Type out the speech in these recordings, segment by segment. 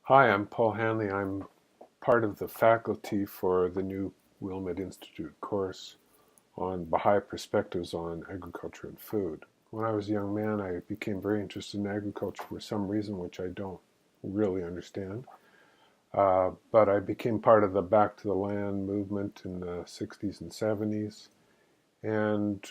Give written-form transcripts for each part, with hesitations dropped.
Hi, I'm Paul Hanley. I'm part of the faculty for the new Wilmette Institute course on Baha'i Perspectives on Agriculture and Food. When I was a young man, I became very interested in agriculture for some reason which I don't really understand. But I became part of the Back to the Land movement in the 60s and 70s and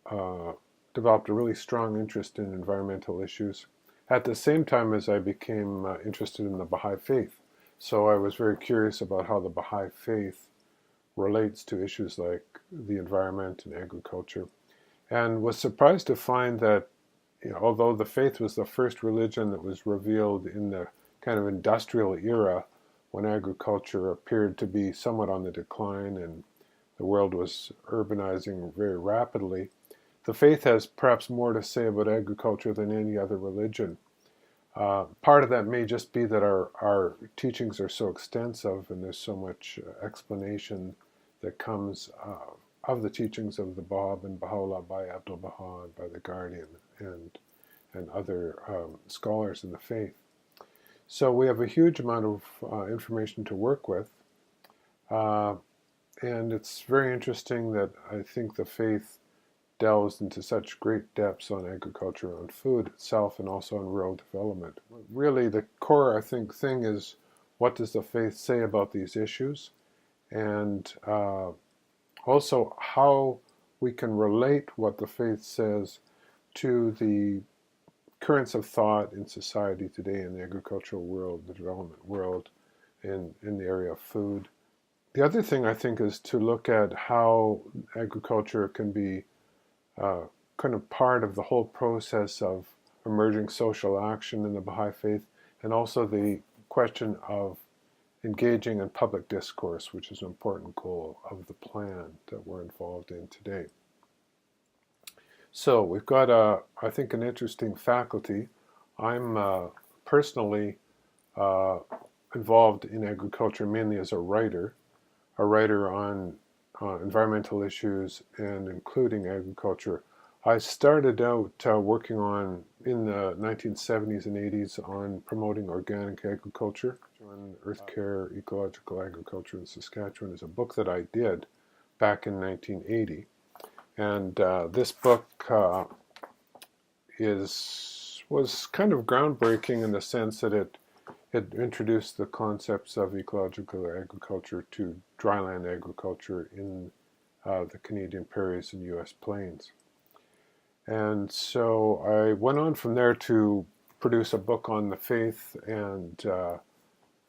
uh, developed a really strong interest in environmental issues at the same time as I became interested in the Baha'i faith. So I was very curious about how the Baha'i faith relates to issues like the environment and agriculture, and was surprised to find that although the faith was the first religion that was revealed in the kind of industrial era when agriculture appeared to be somewhat on the decline and the world was urbanizing very rapidly, the faith has perhaps more to say about agriculture than any other religion. Part of that may just be that our teachings are so extensive and there's so much explanation that comes of the teachings of the Bab and Baha'u'llah by Abdul Baha and by the Guardian and other scholars in the faith. So we have a huge amount of information to work with. Uh, and it's very interesting that I think the faith delves into such great depths on agriculture, on food itself, and also on rural development. Really, the core, I think, thing is what does the faith say about these issues, and also how we can relate what the faith says to the currents of thought in society today, in the agricultural world, the development world, in the area of food. The other thing I think is to look at how agriculture can be uh, kind of part of the whole process of emerging social action in the Baha'i faith, and also the question of engaging in public discourse, which is an important goal of the plan that we're involved in today. So we've got, I think, an interesting faculty. I'm personally uh, involved in agriculture mainly as a writer on environmental issues and including agriculture. I started out working on in the 1970s and 80s on promoting organic agriculture, on earth care, ecological agriculture in Saskatchewan is a book that I did back in 1980. And this book was kind of groundbreaking in the sense that it introduced the concepts of ecological agriculture to dryland agriculture in the Canadian prairies and U.S. plains. And so I went on from there to produce a book on the faith and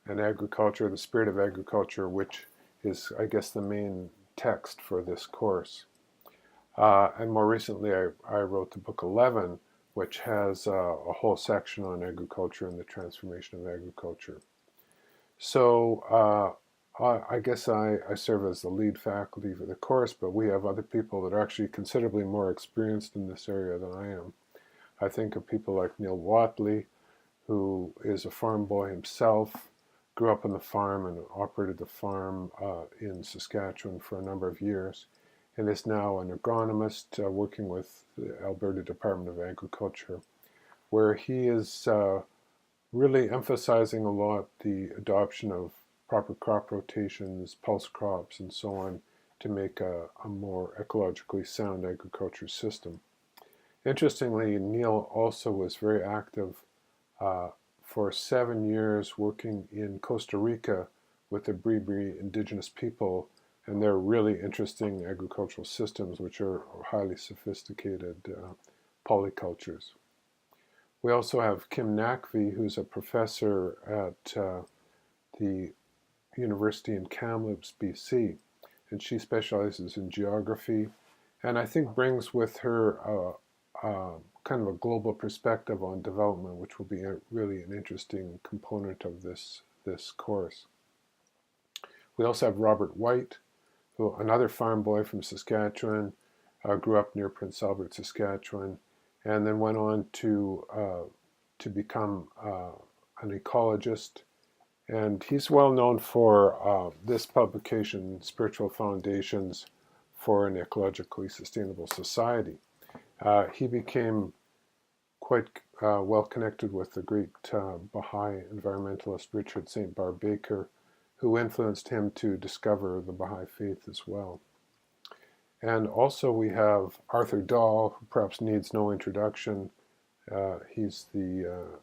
agriculture, the spirit of agriculture, which is, I guess, the main text for this course. And more recently, I wrote the book 11, which has a whole section on agriculture and the transformation of agriculture. So I guess I serve as the lead faculty for the course, but we have other people that are actually considerably more experienced in this area than I am. I think of people like Neil Watley, who is a farm boy himself, grew up on the farm and operated the farm in Saskatchewan for a number of years, and is now an agronomist working with the Alberta Department of Agriculture, where he is really emphasizing a lot the adoption of proper crop rotations, pulse crops, and so on to make a more ecologically sound agriculture system. Interestingly, Neil also was very active uh, for 7 years working in Costa Rica with the Bribri indigenous people and their really interesting agricultural systems, which are highly sophisticated polycultures. We also have Kim Nakvi, who's a professor at the University in Kamloops, BC, and she specializes in geography, and I think brings with her kind of a global perspective on development, which will be really an interesting component of this course. We also have Robert White, who another farm boy from Saskatchewan, grew up near Prince Albert, Saskatchewan, and then went on to become an ecologist. And he's well known for this publication, Spiritual Foundations for an Ecologically Sustainable Society. He became quite well connected with the great Baha'i environmentalist Richard St. Barr Baker, who influenced him to discover the Baha'i faith as well. And also we have Arthur Dahl, who perhaps needs no introduction. He's the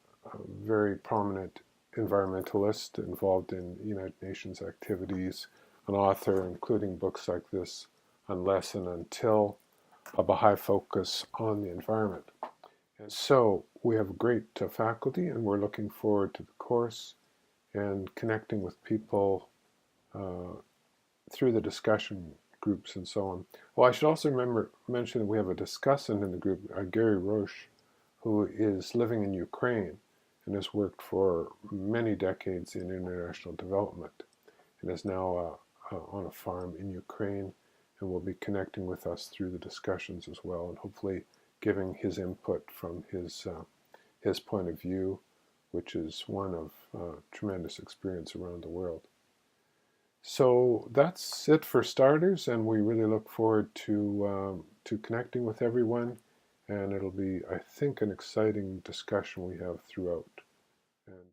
very prominent environmentalist involved in United Nations activities, an author including books like this, Unless and Until, a Baha'i focus on the environment. And so we have a great faculty, and we're looking forward to the course and connecting with people through the discussion groups and so on. Well, I should also mention that we have a discussant in the group, Gary Roche, who is living in Ukraine and has worked for many decades in international development and is now on a farm in Ukraine and will be connecting with us through the discussions as well, and hopefully giving his input from his point of view, which is one of tremendous experience around the world. So that's it for starters, and we really look forward to connecting with everyone, and it'll be, I think, an exciting discussion we have throughout. And